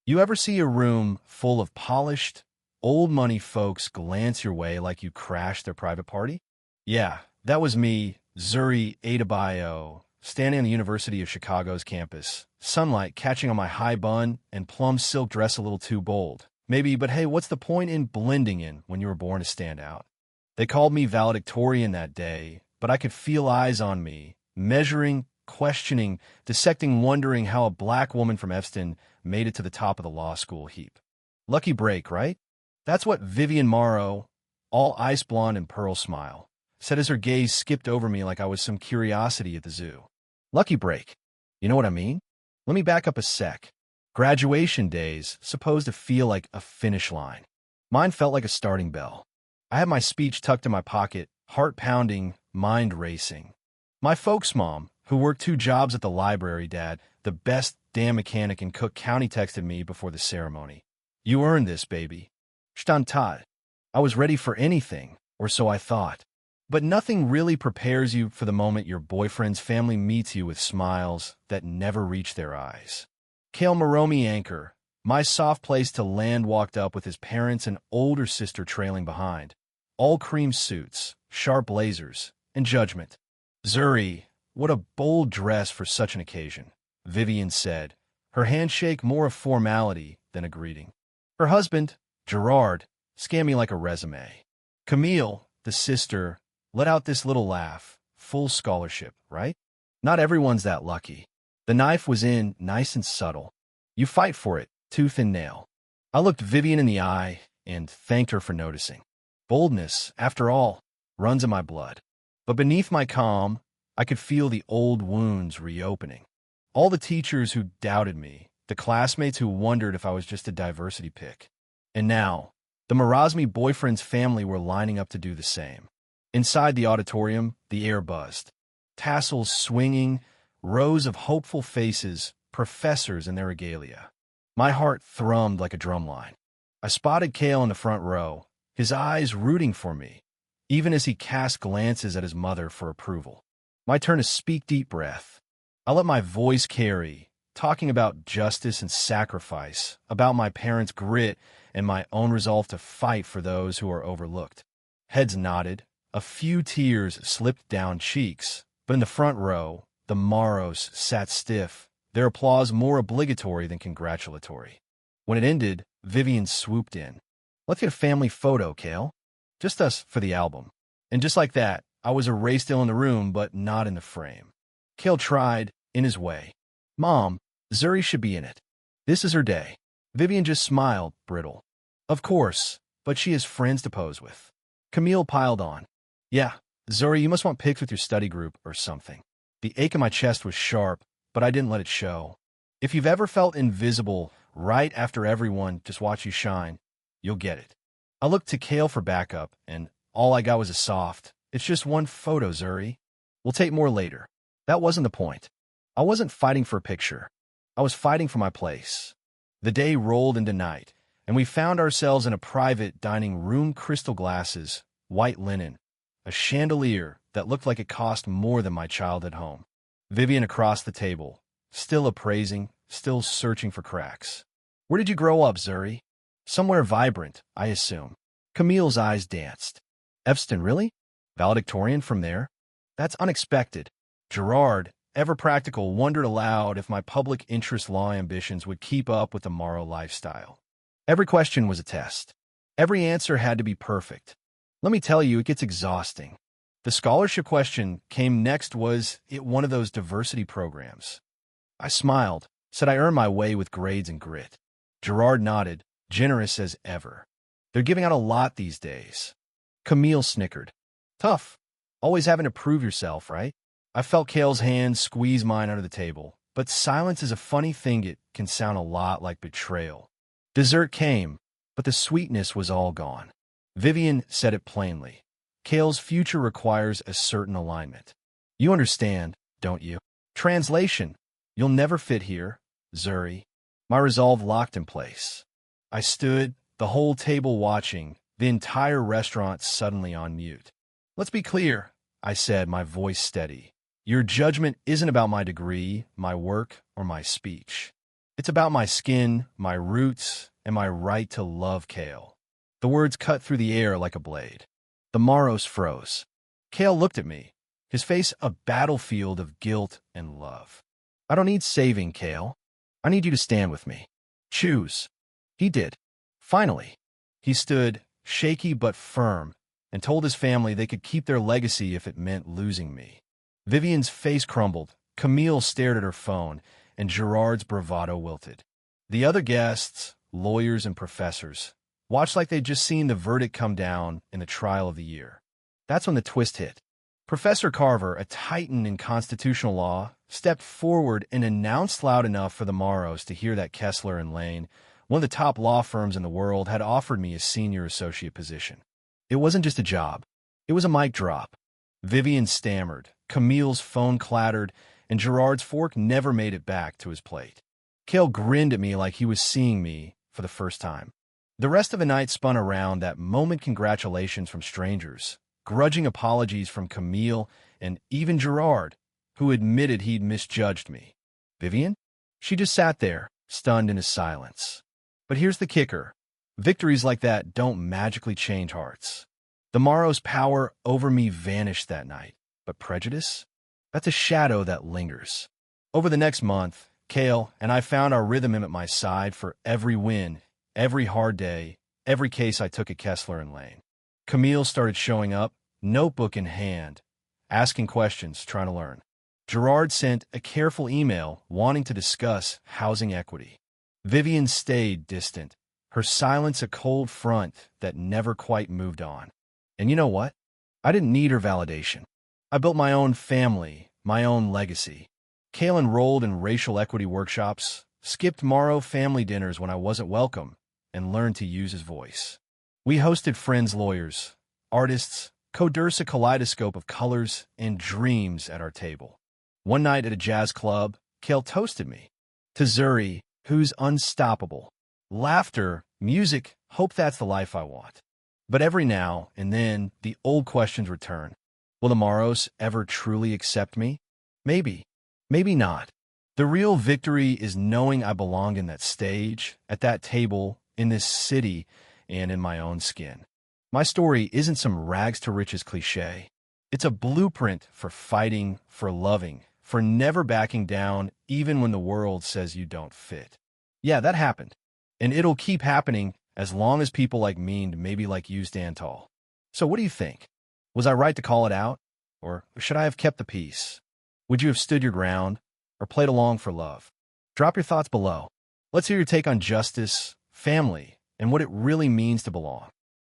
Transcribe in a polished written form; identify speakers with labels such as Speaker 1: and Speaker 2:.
Speaker 1: You ever see a room full of polished, old money folks glance your way like you crashed their private party? Yeah, that was me, Zuri Adebayo, standing on the University of Chicago's campus, sunlight catching on my high bun and plum silk dress a little too bold. Maybe, but hey, what's the point in blending in when you were born to stand out? They called me valedictorian that day, but I could feel eyes on me, measuring, questioning, dissecting, wondering how a black woman from Evanston made it to the top of the law school heap. Lucky break, right? That's what Vivian Morrow, all ice blonde and pearl smile, said as her gaze skipped over me like I was some curiosity at the zoo. Lucky break. You know what I mean? Let me back up a sec. Graduation days supposed to feel like a finish line. Mine felt like a starting bell. I had my speech tucked in my pocket, heart pounding, mind racing. My folks' mom, who worked 2 jobs at the library, dad, the best damn mechanic in Cook County, texted me before the ceremony. You earned this, baby. Stand. I was ready for anything, or so I thought. But nothing really prepares you for the moment your boyfriend's family meets you with smiles that never reach their eyes. Kale Maromi Anchor, my soft place to land, walked up with his parents and older sister trailing behind. All cream suits, sharp blazers, and judgment. Zuri, what a bold dress for such an occasion, Vivian said, her handshake more a formality than a greeting. Her husband, Gerard, scanned me like a resume. Camille, the sister, let out this little laugh. Full scholarship, right? Not everyone's that lucky. The knife was in, nice and subtle. You fight for it, tooth and nail. I looked Vivian in the eye and thanked her for noticing. Boldness, after all, runs in my blood. But beneath my calm, I could feel the old wounds reopening. All the teachers who doubted me, the classmates who wondered if I was just a diversity pick. And now, the Marasmi boyfriend's family were lining up to do the same. Inside the auditorium, the air buzzed. Tassels swinging, rows of hopeful faces, professors in their regalia. My heart thrummed like a drumline. I spotted Kale in the front row, his eyes rooting for me, even as he cast glances at his mother for approval. My turn to speak. Deep breath. I let my voice carry, talking about justice and sacrifice, about my parents' grit and my own resolve to fight for those who are overlooked. Heads nodded, a few tears slipped down cheeks, but in the front row, the Morrows sat stiff, their applause more obligatory than congratulatory. When it ended, Vivian swooped in. Let's get a family photo, Kale. Just us for the album. And just like that, I was erased, still in the room, but not in the frame. Kale tried, in his way. Mom, Zuri should be in it. This is her day. Vivian just smiled, brittle. Of course, but she has friends to pose with. Camille piled on. Yeah, Zuri, you must want pics with your study group or something. The ache in my chest was sharp, but I didn't let it show. If you've ever felt invisible right after everyone just watched you shine, you'll get it. I looked to Kale for backup, and all I got was a soft, it's just one photo, Zuri. We'll take more later. That wasn't the point. I wasn't fighting for a picture. I was fighting for my place. The day rolled into night, and we found ourselves in a private dining room, crystal glasses, white linen, a chandelier that looked like it cost more than my childhood home. Vivian across the table, still appraising, still searching for cracks. Where did you grow up, Zuri? Somewhere vibrant, I assume. Camille's eyes danced. Evanston, really? Valedictorian from there? That's unexpected. Gerard, ever practical, wondered aloud if my public interest law ambitions would keep up with the Morrow lifestyle. Every question was a test. Every answer had to be perfect. Let me tell you, it gets exhausting. The scholarship question came next. Was it one of those diversity programs? I smiled, said I earned my way with grades and grit. Gerard nodded, generous as ever. They're giving out a lot these days. Camille snickered. Tough. Always having to prove yourself, right? I felt Kale's hand squeeze mine under the table, but silence is a funny thing. It can sound a lot like betrayal. Dessert came, but the sweetness was all gone. Vivian said it plainly. Kale's future requires a certain alignment. You understand, don't you? Translation. You'll never fit here, Zuri. My resolve locked in place. I stood, the whole table watching, the entire restaurant suddenly on mute. Let's be clear, I said, my voice steady. Your judgment isn't about my degree, my work, or my speech. It's about my skin, my roots, and my right to love Kale. The words cut through the air like a blade. The Moros froze. Kale looked at me, his face a battlefield of guilt and love. I don't need saving, Kale. I need you to stand with me. Choose. He did. Finally. He stood, shaky but firm, and told his family they could keep their legacy if it meant losing me. Vivian's face crumbled, Camille stared at her phone, and Gerard's bravado wilted. The other guests, lawyers and professors, watched like they'd just seen the verdict come down in the trial of the year. That's when the twist hit. Professor Carver, a titan in constitutional law, stepped forward and announced loud enough for the Moros to hear that Kessler and Lane, one of the top law firms in the world, had offered me a senior associate position. It wasn't just a job. It was a mic drop. Vivian stammered, Camille's phone clattered, and Gerard's fork never made it back to his plate. Kale grinned at me like he was seeing me for the first time. The rest of the night spun around that moment congratulations from strangers, grudging apologies from Camille, and even Gerard, who admitted he'd misjudged me. Vivian? She just sat there, stunned into silence. But here's the kicker. Victories like that don't magically change hearts. The Moros' power over me vanished that night, but prejudice? That's a shadow that lingers. Over the next month, Kale and I found our rhythm at my side for every win, every hard day, every case I took at Kessler and Lane. Camille started showing up, notebook in hand, asking questions, trying to learn. Gerard sent a careful email wanting to discuss housing equity. Vivian stayed distant, her silence a cold front that never quite moved on. And you know what? I didn't need her validation. I built my own family, my own legacy. Kale enrolled in racial equity workshops, skipped Moro family dinners when I wasn't welcome, and learned to use his voice. We hosted friends, lawyers, artists, co-durse a kaleidoscope of colors and dreams at our table. One night at a jazz club, Kale toasted me. To Zuri, who's unstoppable. Laughter, music, hope that's the life I want. But every now and then, the old questions return. Will the Moros ever truly accept me? Maybe. Maybe not. The real victory is knowing I belonged in that stage, at that table, in this city, and in my own skin. My story isn't some rags-to-riches cliche. It's a blueprint for fighting, for loving, for never backing down, even when the world says you don't fit. Yeah, that happened. And it'll keep happening as long as people like me and maybe like you stand tall. So what do you think? Was I right to call it out? Or should I have kept the peace? Would you have stood your ground or played along for love? Drop your thoughts below. Let's hear your take on justice, family, and what it really means to belong.